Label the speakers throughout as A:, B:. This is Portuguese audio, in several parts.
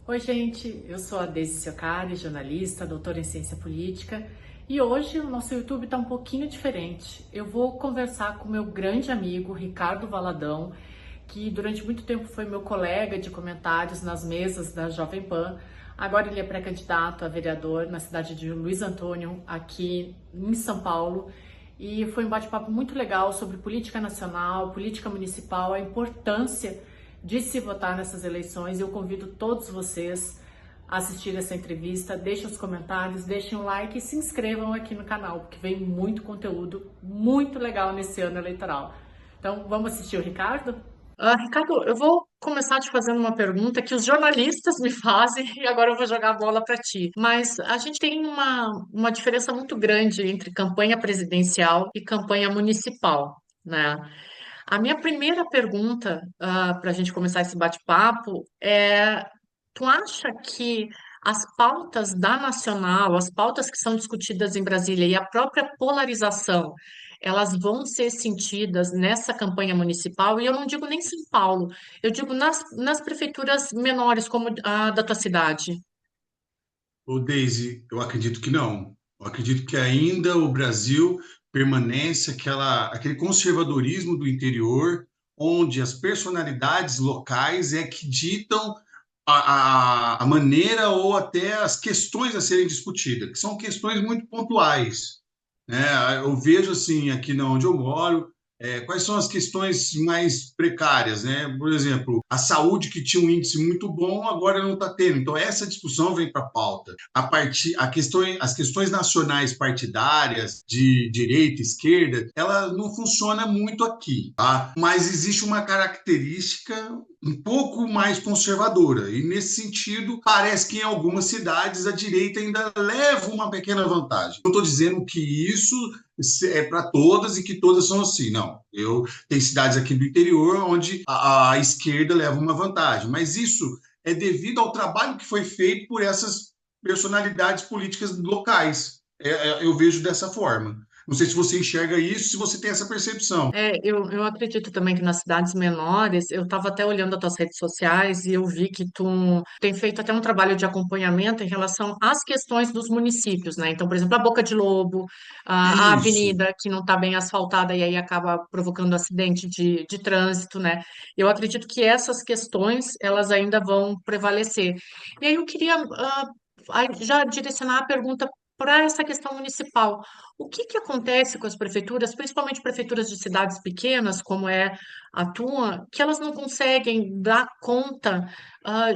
A: Oi, gente, eu sou a Deise Ciocari, jornalista, doutora em ciência política, e hoje o nosso YouTube está um pouquinho diferente. Eu vou conversar com meu grande amigo Ricardo Valadão, que durante muito tempo foi meu colega de comentários nas mesas da Jovem Pan. Agora ele é pré-candidato a vereador na cidade de Luiz Antônio, aqui em São Paulo. E foi um bate-papo muito legal sobre política nacional, política municipal, a importância de se votar nessas eleições. Eu convido todos vocês a assistir essa entrevista, deixem os comentários, deixem um like e se inscrevam aqui no canal, porque vem muito conteúdo muito legal nesse ano eleitoral. Então, vamos assistir o Ricardo? Ricardo, eu vou começar te fazendo uma pergunta que os jornalistas me fazem e agora eu vou jogar a bola para ti. Mas a gente tem uma diferença muito grande entre campanha presidencial e campanha municipal, né? A minha primeira pergunta, para a gente começar esse bate-papo é: tu acha que as pautas da Nacional, as pautas que são discutidas em Brasília e a própria polarização, elas vão ser sentidas nessa campanha municipal? E eu não digo nem São Paulo, eu digo nas prefeituras menores, como a da tua cidade.
B: Ô, Daisy, eu acredito que não. Eu acredito que ainda o Brasil permanece aquele conservadorismo do interior, onde as personalidades locais é que ditam a maneira ou até as questões a serem discutidas, que são questões muito pontuais, né? Eu vejo assim, aqui na onde eu moro, quais são as questões mais precárias, né? Por exemplo, a saúde que tinha um índice muito bom, agora não está tendo. Então, essa discussão vem para a pauta. As questões nacionais partidárias, de direita, esquerda, ela não funciona muito aqui, tá? Mas existe uma característica um pouco mais conservadora. E, nesse sentido, parece que em algumas cidades a direita ainda leva uma pequena vantagem. Não estou dizendo que isso é para todas e que todas são assim, não. Tem cidades aqui do interior onde a esquerda leva uma vantagem, mas isso é devido ao trabalho que foi feito por essas personalidades políticas locais. Eu vejo dessa forma. Não sei se você enxerga isso, se você tem essa percepção.
A: Eu acredito também que nas cidades menores, eu estava até olhando as tuas redes sociais e eu vi que tu tem feito até um trabalho de acompanhamento em relação às questões dos municípios, né? Então, por exemplo, a Boca de Lobo, a
B: Isso.
A: avenida que não está bem asfaltada e aí acaba provocando acidente de trânsito, né? Eu acredito que essas questões, elas ainda vão prevalecer. E aí eu queria, aí já direcionar a pergunta para essa questão municipal. O que que acontece com as prefeituras, principalmente prefeituras de cidades pequenas, como é a tua, que elas não conseguem dar conta,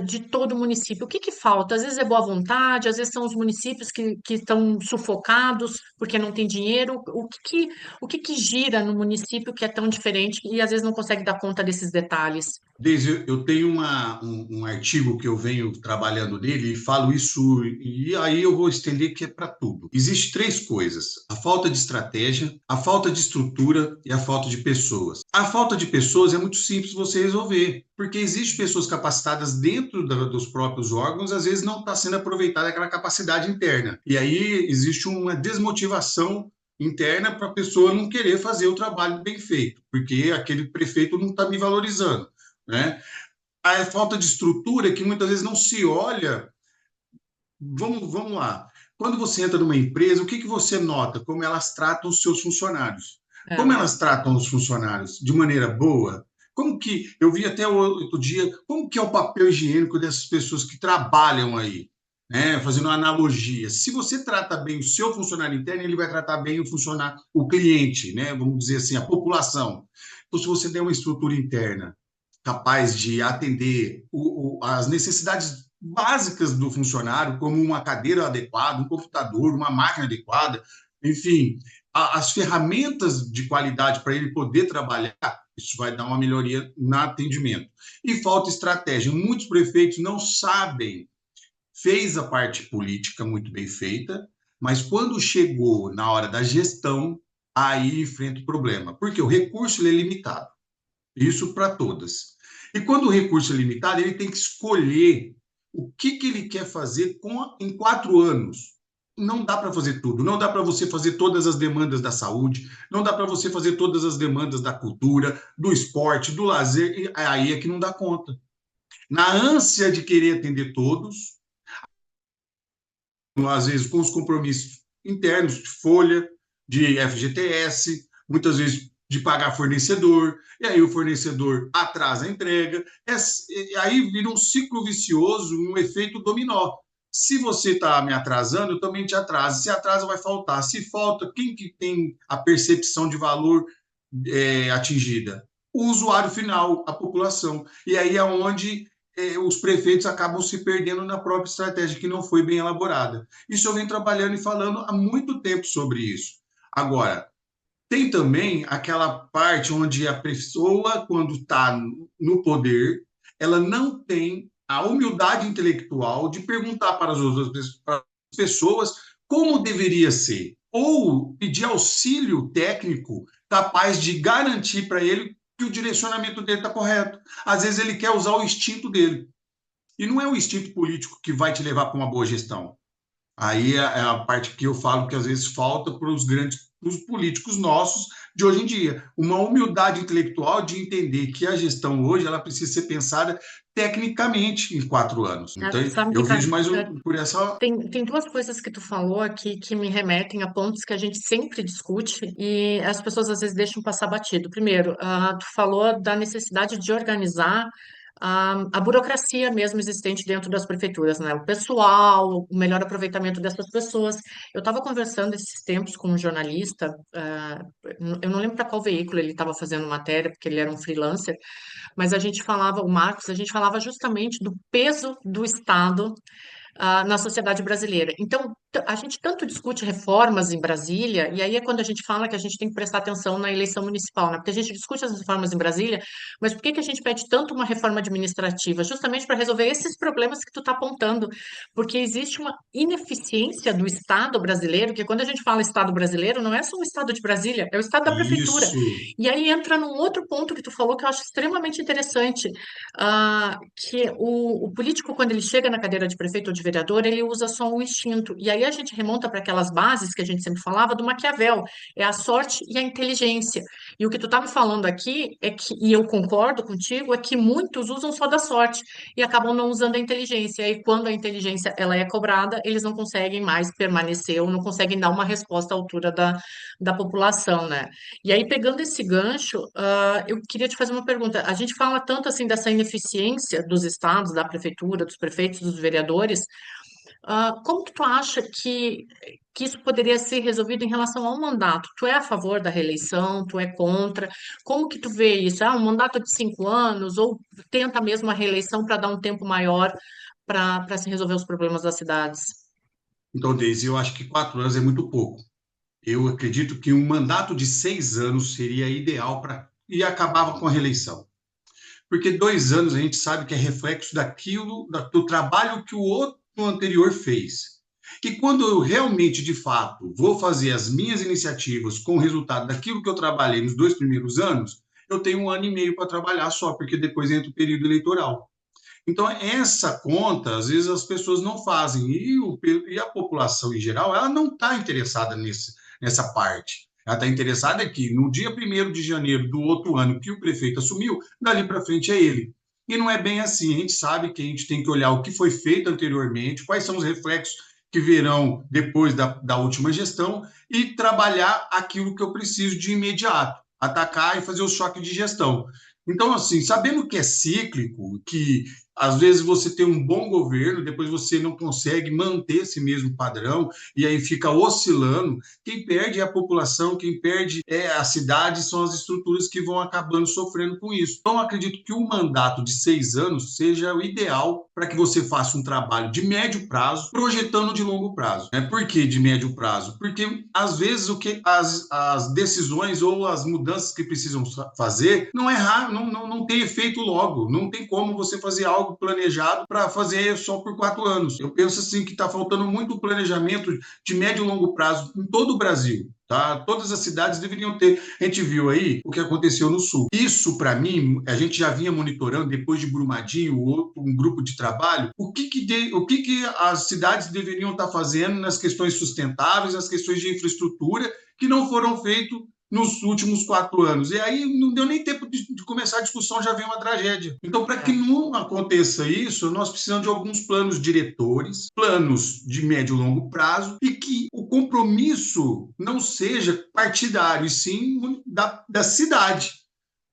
A: de todo o município? O que que falta? Às vezes é boa vontade, às vezes são os municípios que estão sufocados porque não tem dinheiro. O que que gira no município que é tão diferente e às vezes não consegue dar conta desses detalhes?
B: Desde eu tenho um artigo que eu venho trabalhando nele e falo isso, e aí eu vou estender que é para tudo. Existem três coisas: a falta de estratégia, a falta de estrutura e a falta de pessoas. A falta de pessoas é muito simples você resolver, porque existem pessoas capacitadas dentro dos próprios órgãos, às vezes não está sendo aproveitada aquela capacidade interna. E aí existe uma desmotivação interna para a pessoa não querer fazer o trabalho bem feito, porque aquele prefeito não está me valorizando, né? A falta de estrutura é que muitas vezes não se olha. Vamos lá. Quando você entra numa empresa, o que você nota? Como elas tratam os seus funcionários. Como
A: É.
B: elas tratam os funcionários? De maneira boa? Como que, eu vi até outro dia, como que é o papel higiênico dessas pessoas que trabalham aí? Né? Fazendo uma analogia. Se você trata bem o seu funcionário interno, ele vai tratar bem o cliente, né? Vamos dizer assim, a população. Então, se você der uma estrutura interna capaz de atender as necessidades básicas do funcionário, como uma cadeira adequada, um computador, uma máquina adequada, enfim, as ferramentas de qualidade para ele poder trabalhar, isso vai dar uma melhoria no atendimento. E falta estratégia. Muitos prefeitos não sabem, fez a parte política muito bem feita, mas quando chegou na hora da gestão, aí enfrenta o problema, porque o recurso é limitado. Isso para todas. E quando o recurso é limitado, ele tem que escolher o que ele quer fazer em 4 anos. Não dá para fazer tudo. Não dá para você fazer todas as demandas da saúde, não dá para você fazer todas as demandas da cultura, do esporte, do lazer. E aí é que não dá conta. na ânsia de querer atender todos, às vezes com os compromissos internos de folha, de FGTS, muitas vezes de pagar fornecedor, e aí o fornecedor atrasa a entrega, aí vira um ciclo vicioso, um efeito dominó. Se você está me atrasando, eu também te atraso. Se atrasa, vai faltar. Se falta, quem que tem a percepção de valor atingida? O usuário final, a população. E aí é onde os prefeitos acabam se perdendo na própria estratégia que não foi bem elaborada. Isso eu venho trabalhando e falando há muito tempo sobre isso. Agora, tem também aquela parte onde a pessoa, quando está no poder, ela não tem a humildade intelectual de perguntar para as outras pessoas como deveria ser, ou pedir auxílio técnico capaz de garantir para ele que o direcionamento dele está correto. Às vezes ele quer usar o instinto dele. E não é o instinto político que vai te levar para uma boa gestão. Aí é a parte que eu falo que às vezes falta para os para os políticos nossos de hoje em dia. Uma humildade intelectual de entender que a gestão hoje ela precisa ser pensada tecnicamente em 4 anos. Então,
A: Sabe,
B: eu
A: Ricardo,
B: vejo mais por essa.
A: tem duas coisas que tu falou aqui que me remetem a pontos que a gente sempre discute e as pessoas às vezes deixam passar batido. Primeiro, tu falou da necessidade de organizar a burocracia mesmo existente dentro das prefeituras, né? O pessoal, o melhor aproveitamento dessas pessoas. Eu estava conversando esses tempos com um jornalista, eu não lembro para qual veículo ele estava fazendo matéria, porque ele era um freelancer, mas a gente falava, o Marcos, a gente falava justamente do peso do Estado na sociedade brasileira. Então, a gente tanto discute reformas em Brasília, e aí é quando a gente fala que a gente tem que prestar atenção na eleição municipal, né? Porque a gente discute as reformas em Brasília, mas por que que a gente pede tanto uma reforma administrativa? Justamente para resolver esses problemas que tu está apontando, porque existe uma ineficiência do Estado brasileiro, que quando a gente fala Estado brasileiro, não é só o Estado de Brasília, é o Estado da prefeitura.
B: Isso.
A: E aí entra num outro ponto que tu falou que eu acho extremamente interessante, que o político, quando ele chega na cadeira de prefeito ou de vereador, ele usa só o instinto. E aí a gente remonta para aquelas bases que a gente sempre falava do Maquiavel, é a sorte e a inteligência. E o que tu está me falando aqui é que, e eu concordo contigo, é que muitos usam só da sorte e acabam não usando a inteligência. E aí, quando a inteligência ela é cobrada, eles não conseguem mais permanecer ou não conseguem dar uma resposta à altura da população, né? E aí, pegando esse gancho, eu queria te fazer uma pergunta. A gente fala tanto assim dessa ineficiência dos estados, da prefeitura, dos prefeitos, dos vereadores. Como que tu acha que isso poderia ser resolvido em relação ao mandato? Tu é a favor da reeleição? Tu é contra? Como que tu vê isso? Um mandato de 5 anos ou tenta mesmo a reeleição para dar um tempo maior para se resolver os problemas das cidades?
B: Então, Deise, eu acho que 4 anos é muito pouco. Eu acredito que um mandato de 6 anos seria ideal para e acabava com a reeleição. Porque 2 anos a gente sabe que é reflexo do trabalho que o outro anterior fez. E quando eu realmente, de fato, vou fazer as minhas iniciativas com o resultado daquilo que eu trabalhei nos 2 primeiros anos, eu tenho 1 ano e meio para trabalhar só, porque depois entra o período eleitoral. Então, essa conta, às vezes, as pessoas não fazem. E a população, em geral, ela não está interessada nessa parte. Ela está interessada que no dia 1º de janeiro do outro ano que o prefeito assumiu, dali para frente é ele. E não é bem assim. A gente sabe que a gente tem que olhar o que foi feito anteriormente, quais são os reflexos que virão depois da última gestão e trabalhar aquilo que eu preciso de imediato, atacar e fazer o choque de gestão. Então, assim, sabendo que é cíclico, que às vezes você tem um bom governo, depois você não consegue manter esse mesmo padrão e aí fica oscilando. Quem perde é a população, quem perde é a cidade, são as estruturas que vão acabando sofrendo com isso. Então, acredito que um mandato de 6 anos seja o ideal para que você faça um trabalho de médio prazo, projetando de longo prazo. Né? Por que de médio prazo? Porque, às vezes, as decisões ou as mudanças que precisam fazer não é raro, não tem efeito logo, não tem como você fazer algo planejado para fazer só por 4 anos. Eu penso assim que está faltando muito planejamento de médio e longo prazo em todo o Brasil. Tá? Todas as cidades deveriam ter. A gente viu aí o que aconteceu no Sul. Isso, para mim, a gente já vinha monitorando depois de Brumadinho, um grupo de trabalho, o que as cidades deveriam estar fazendo nas questões sustentáveis, nas questões de infraestrutura, que não foram feitos nos últimos 4 anos. E aí não deu nem tempo de começar a discussão, já vem uma tragédia. Então, para que
A: É.
B: não aconteça isso, nós precisamos de alguns planos diretores, planos de médio e longo prazo, e que o compromisso não seja partidário, e sim da cidade.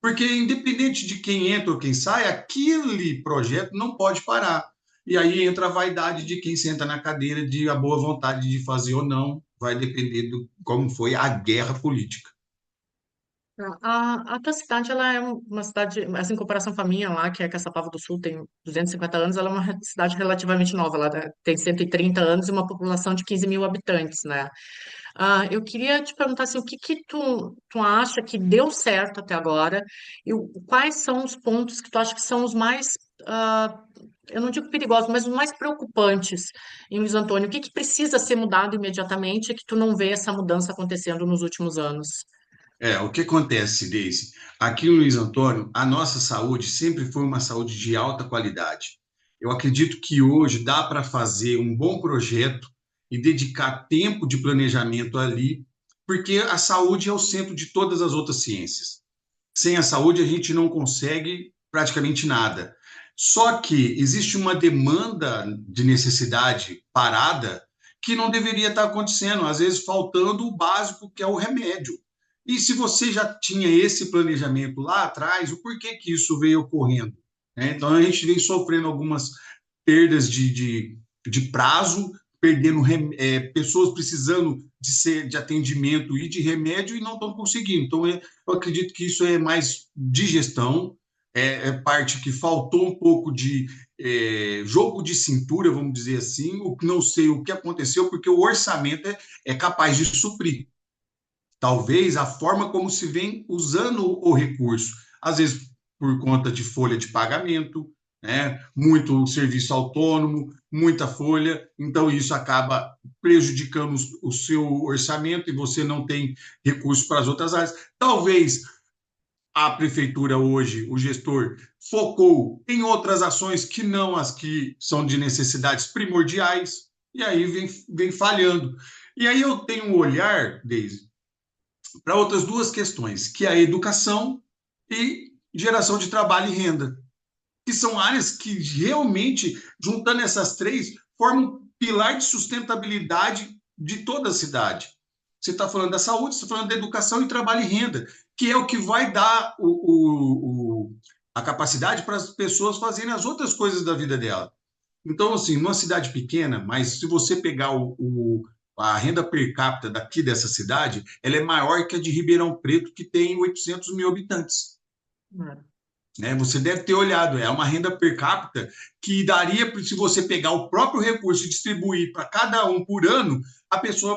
B: Porque, independente de quem entra ou quem sai, aquele projeto não pode parar. E aí entra a vaidade de quem senta na cadeira, de a boa vontade de fazer ou não, vai depender de como foi a guerra política.
A: A tua cidade, ela é uma cidade, assim, em comparação com a minha lá, que é Caçapava do Sul, tem 250 anos, ela é uma cidade relativamente nova, ela tem 130 anos e uma população de 15 mil habitantes, né? Eu queria te perguntar assim, o que que tu acha que deu certo até agora e quais são os pontos que tu acha que são os mais, eu não digo perigosos, mas os mais preocupantes em Luiz Antônio? O que que precisa ser mudado imediatamente que tu não vê essa mudança acontecendo nos últimos anos?
B: O que acontece, Deise? Aqui no Luiz Antônio, a nossa saúde sempre foi uma saúde de alta qualidade. Eu acredito que hoje dá para fazer um bom projeto e dedicar tempo de planejamento ali, porque a saúde é o centro de todas as outras ciências. Sem a saúde, a gente não consegue praticamente nada. Só que existe uma demanda de necessidade parada que não deveria estar acontecendo, às vezes faltando o básico, que é o remédio. E se você já tinha esse planejamento lá atrás, o porquê que isso veio ocorrendo? Então, a gente vem sofrendo algumas perdas de prazo, perdendo pessoas precisando de atendimento e de remédio e não estão conseguindo. Então, eu acredito que isso é mais de gestão, é parte que faltou um pouco de jogo de cintura, vamos dizer assim, não sei o que aconteceu, porque o orçamento é capaz de suprir. Talvez a forma como se vem usando o recurso, às vezes por conta de folha de pagamento, né? Muito serviço autônomo, muita folha, então isso acaba prejudicando o seu orçamento e você não tem recursos para as outras áreas. Talvez a prefeitura hoje, o gestor, focou em outras ações que não as que são de necessidades primordiais, e aí vem falhando. E aí eu tenho um olhar, Deise, para outras duas questões, que é a educação e geração de trabalho e renda, que são áreas que realmente, juntando essas três, formam um pilar de sustentabilidade de toda a cidade. Você está falando da saúde, você está falando da educação e trabalho e renda, que é o que vai dar a capacidade para as pessoas fazerem as outras coisas da vida dela. Então, assim, numa cidade pequena, mas se você pegar a renda per capita daqui dessa cidade, ela é maior que a de Ribeirão Preto, que tem 800 mil habitantes. Né? Você deve ter olhado, é uma renda per capita que daria, se você pegar o próprio recurso e distribuir para cada um por ano, a pessoa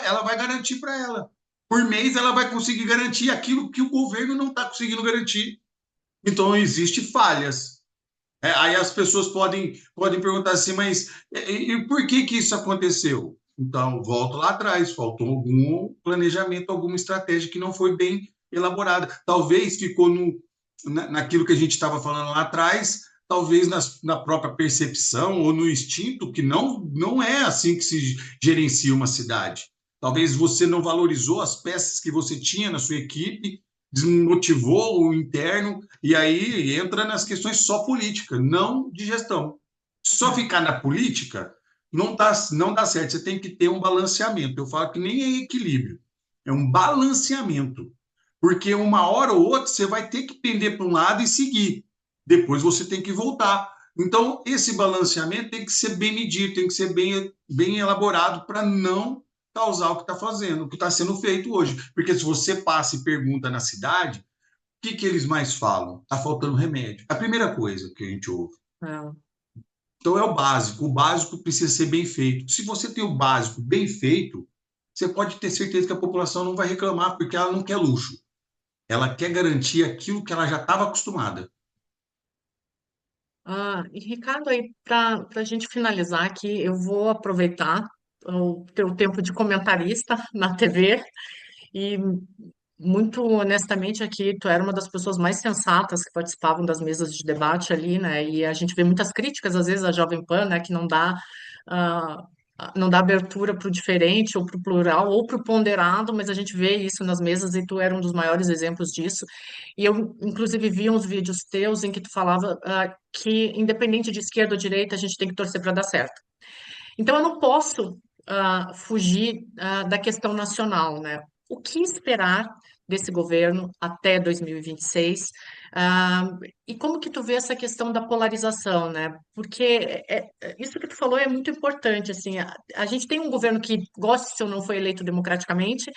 B: ela vai garantir para ela. Por mês, ela vai conseguir garantir aquilo que o governo não está conseguindo garantir. Então, existem falhas. Aí as pessoas podem perguntar assim, mas e por que isso aconteceu? Então, volto lá atrás, faltou algum planejamento, alguma estratégia que não foi bem elaborada. Talvez ficou naquilo que a gente estava falando lá atrás, talvez na própria percepção ou no instinto, que não é assim que se gerencia uma cidade. Talvez você não valorizou as peças que você tinha na sua equipe, desmotivou o interno, e aí entra nas questões só política, não de gestão. Só ficar na política não dá certo, você tem que ter um balanceamento. Eu falo que nem é equilíbrio, é um balanceamento. Porque uma hora ou outra você vai ter que pender para um lado e seguir. Depois você tem que voltar. Então, esse balanceamento tem que ser bem medido, tem que ser bem elaborado para não causar o que está fazendo, o que está sendo feito hoje. Porque se você passa e pergunta na cidade, que eles mais falam? Está faltando remédio. A primeira coisa que a gente ouve.
A: É.
B: Então é o básico precisa ser bem feito. Se você tem o básico bem feito, você pode ter certeza que a população não vai reclamar, porque ela não quer luxo. Ela quer garantir aquilo que ela já estava acostumada.
A: E Ricardo, aí para a gente finalizar aqui, eu vou aproveitar o teu tempo de comentarista na TV e muito honestamente aqui, tu era uma das pessoas mais sensatas que participavam das mesas de debate ali, né? E a gente vê muitas críticas às vezes à Jovem Pan, né? Que não dá ah, não dá abertura para o diferente, ou para o plural, ou para o ponderado, mas a gente vê isso nas mesas e tu era um dos maiores exemplos disso. E eu, inclusive, vi uns vídeos teus em que tu falava que, independente de esquerda ou direita, a gente tem que torcer para dar certo. Então, eu não posso fugir da questão nacional, né? O que esperar desse governo até 2026? Ah, e como que tu vê essa questão da polarização, né? Porque isso que tu falou é muito importante, assim, a gente tem um governo que, goste ou não, foi eleito democraticamente,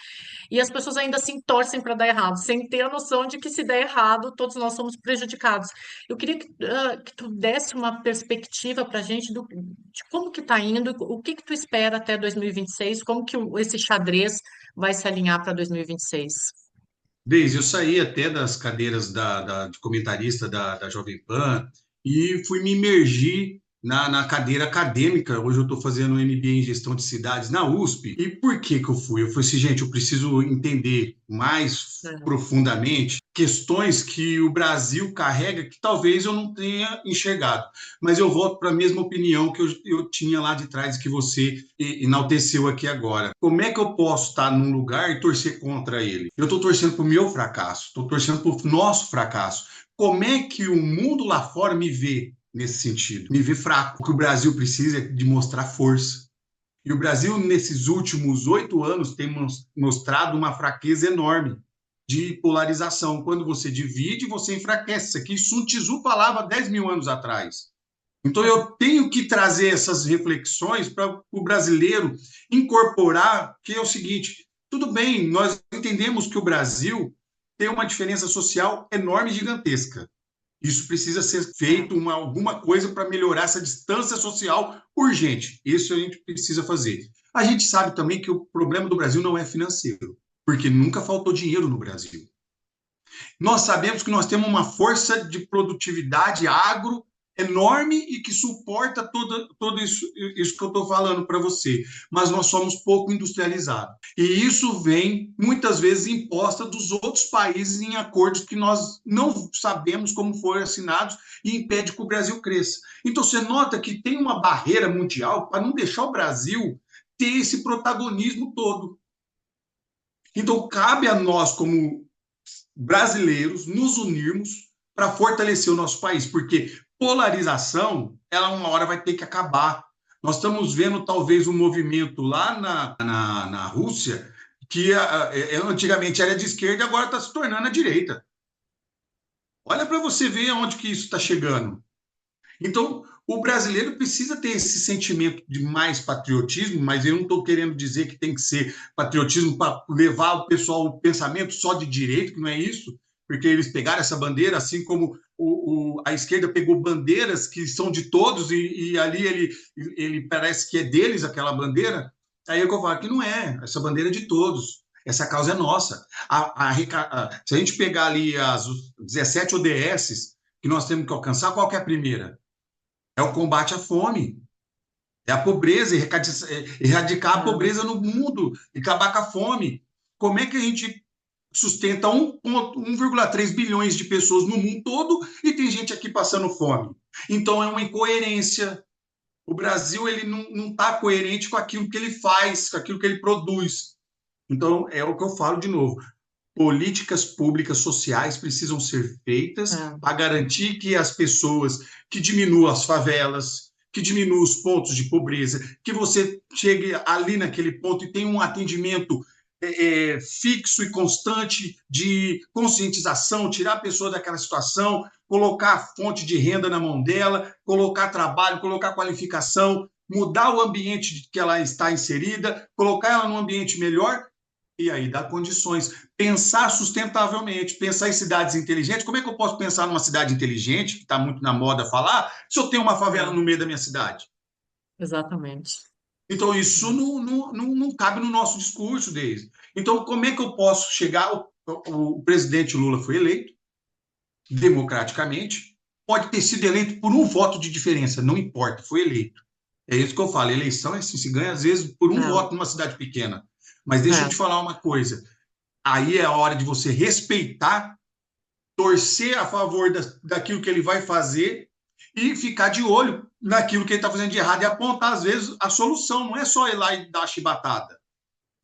A: e as pessoas ainda assim torcem para dar errado, sem ter a noção de que se der errado, todos nós somos prejudicados. Eu queria que tu desse uma perspectiva para a gente de como que está indo, o que que tu espera até 2026, como que esse xadrez vai se alinhar para 2026.
B: Desde eu saí até das cadeiras de comentarista da Jovem Pan e fui me imergir na cadeira acadêmica. Hoje eu estou fazendo um MBA em gestão de cidades na USP. E por que que eu fui? Eu falei assim, gente, eu preciso entender mais profundamente questões que o Brasil carrega que talvez eu não tenha enxergado. Mas eu volto para a mesma opinião que eu tinha lá de trás, que você enalteceu aqui agora. Como é que eu posso estar num lugar e torcer contra ele? Eu estou torcendo para o meu fracasso, estou torcendo para o nosso fracasso. Como é que o mundo lá fora me vê nesse sentido? Me vê fraco. O que o Brasil precisa é de mostrar força. E o Brasil, nesses últimos 8 anos, tem mostrado uma fraqueza enorme de polarização. Quando você divide, você enfraquece. Isso aqui Sun Tzu falava 10 mil anos atrás. Então, eu tenho que trazer essas reflexões para o brasileiro incorporar, que é o seguinte: tudo bem, nós entendemos que o Brasil tem uma diferença social enorme e gigantesca. Isso precisa ser feito alguma coisa para melhorar essa distância social urgente. Isso a gente precisa fazer. A gente sabe também que o problema do Brasil não é financeiro, porque nunca faltou dinheiro no Brasil. Nós sabemos que nós temos uma força de produtividade agro enorme e que suporta todo isso que eu estou falando para você, mas nós somos pouco industrializados. E isso vem, muitas vezes, imposta dos outros países em acordos que nós não sabemos como foram assinados e impede que o Brasil cresça. Então, você nota que tem uma barreira mundial para não deixar o Brasil ter esse protagonismo todo. Então, cabe a nós, como brasileiros, nos unirmos para fortalecer o nosso país, porque polarização, ela uma hora vai ter que acabar. Nós estamos vendo talvez um movimento lá na Rússia que antigamente era de esquerda e agora está se tornando a direita. Olha para você ver aonde que isso está chegando. Então, o brasileiro precisa ter esse sentimento de mais patriotismo, mas eu não estou querendo dizer que tem que ser patriotismo para levar o pessoal ao pensamento só de direito, que não é isso, porque eles pegaram essa bandeira, assim como a esquerda pegou bandeiras que são de todos, e ali ele parece que é deles aquela bandeira. Aí é que eu falo que não é, essa bandeira é de todos. Essa causa é nossa. Se a gente pegar ali as 17 ODS que nós temos que alcançar, qual que é a primeira? É o combate à fome, é a pobreza, erradicar a pobreza no mundo, e acabar com a fome. Como é que a gente sustenta 1,3 bilhões de pessoas no mundo todo e tem gente aqui passando fome? Então é uma incoerência. O Brasil ele não está coerente com aquilo que ele faz, com aquilo que ele produz. Então é o que eu falo de novo. Políticas públicas sociais precisam ser feitas para garantir que as pessoas, que diminuam as favelas, que diminuam os pontos de pobreza, que você chegue ali naquele ponto e tenha um atendimento fixo e constante de conscientização, tirar a pessoa daquela situação, colocar a fonte de renda na mão dela, colocar trabalho, colocar qualificação, mudar o ambiente que ela está inserida, colocar ela num ambiente melhor e aí dá condições. Pensar sustentavelmente, pensar em cidades inteligentes. Como é que eu posso pensar numa cidade inteligente, que está muito na moda falar, se eu tenho uma favela no meio da minha cidade?
A: Exatamente.
B: Então, isso não cabe no nosso discurso, Deise. Então, como é que eu posso chegar? O presidente Lula foi eleito democraticamente, pode ter sido eleito por um voto de diferença, não importa, foi eleito. É isso que eu falo, eleição é assim, se ganha às vezes por um voto numa cidade pequena. Mas deixa eu te falar uma coisa, aí é a hora de você respeitar, torcer a favor daquilo que ele vai fazer e ficar de olho naquilo que ele está fazendo de errado e apontar, às vezes, a solução. Não é só ir lá e dar a chibatada.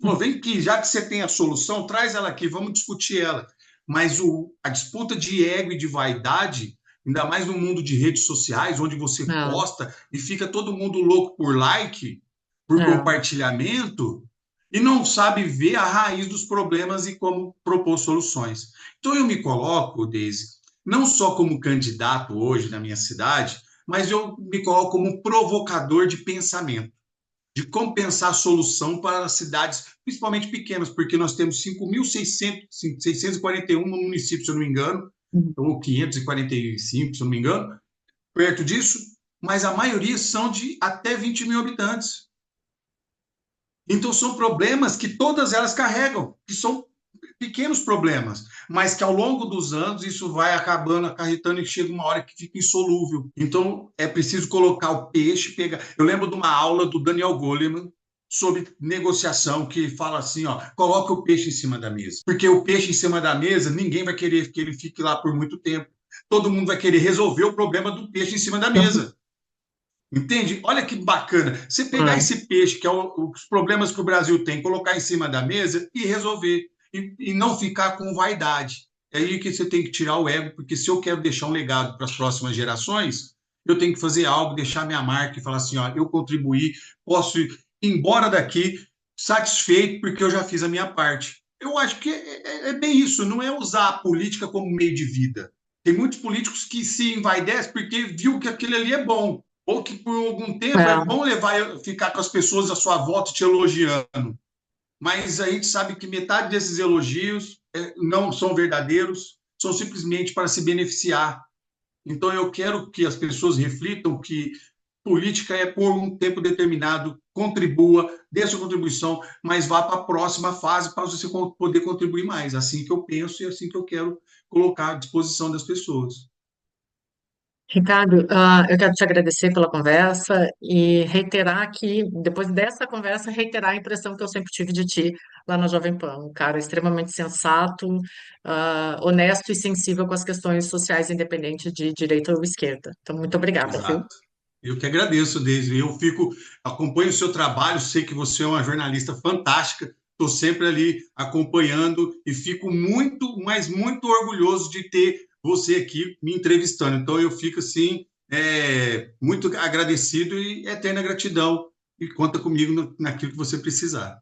B: Pô, vem aqui, já que você tem a solução, traz ela aqui, vamos discutir ela. Mas a disputa de ego e de vaidade, ainda mais no mundo de redes sociais, onde você
A: É,
B: posta e fica todo mundo louco por like, por
A: é,
B: compartilhamento, e não sabe ver a raiz dos problemas e como propor soluções. Então eu me coloco, Deise, não só como candidato hoje na minha cidade, mas eu me coloco como provocador de pensamento, de como pensar a solução para as cidades, principalmente pequenas, porque nós temos 5.641 municípios, se eu não me engano, ou 545, se eu não me engano, perto disso, mas a maioria são de até 20 mil habitantes. Então, são problemas que todas elas carregam, que são pequenos problemas, mas que ao longo dos anos isso vai acabando, acarretando e chega uma hora que fica insolúvel. Então, é preciso colocar o peixe, pegar. Eu lembro de uma aula do Daniel Goleman sobre negociação, que fala assim, ó, coloca o peixe em cima da mesa. Porque o peixe em cima da mesa, ninguém vai querer que ele fique lá por muito tempo. Todo mundo vai querer resolver o problema do peixe em cima da mesa. Entende? Olha que bacana. Você pegar
A: é.
B: esse peixe, que é os problemas que o Brasil tem, colocar em cima da mesa e resolver. E não ficar com vaidade. É aí que você tem que tirar o ego, porque se eu quero deixar um legado para as próximas gerações, eu tenho que fazer algo, deixar minha marca e falar assim: ó, eu contribuí, posso ir embora daqui satisfeito porque eu já fiz a minha parte. Eu acho que é bem isso, não é usar a política como meio de vida. Tem muitos políticos que se envaidecem porque viu que aquele ali é bom, ou que por algum tempo é
A: É.
B: bom ficar com as pessoas à sua volta te elogiando, mas a gente sabe que metade desses elogios não são verdadeiros, são simplesmente para se beneficiar. Então eu quero que as pessoas reflitam que política é por um tempo determinado, contribua, dê a sua contribuição, mas vá para a próxima fase para você poder contribuir mais. Assim que eu penso e assim que eu quero colocar à disposição das pessoas.
A: Ricardo, eu quero te agradecer pela conversa e reiterar aqui, depois dessa conversa, reiterar a impressão que eu sempre tive de ti lá na Jovem Pan. Um cara extremamente sensato, honesto e sensível com as questões sociais, independente de direita ou esquerda. Então, muito obrigada, viu?
B: Exato. Eu que agradeço, Deise. Acompanho o seu trabalho, sei que você é uma jornalista fantástica. Estou sempre ali acompanhando e fico muito, mas muito orgulhoso de ter você aqui me entrevistando. Então eu fico assim, muito agradecido e eterna gratidão. E conta comigo naquilo que você precisar.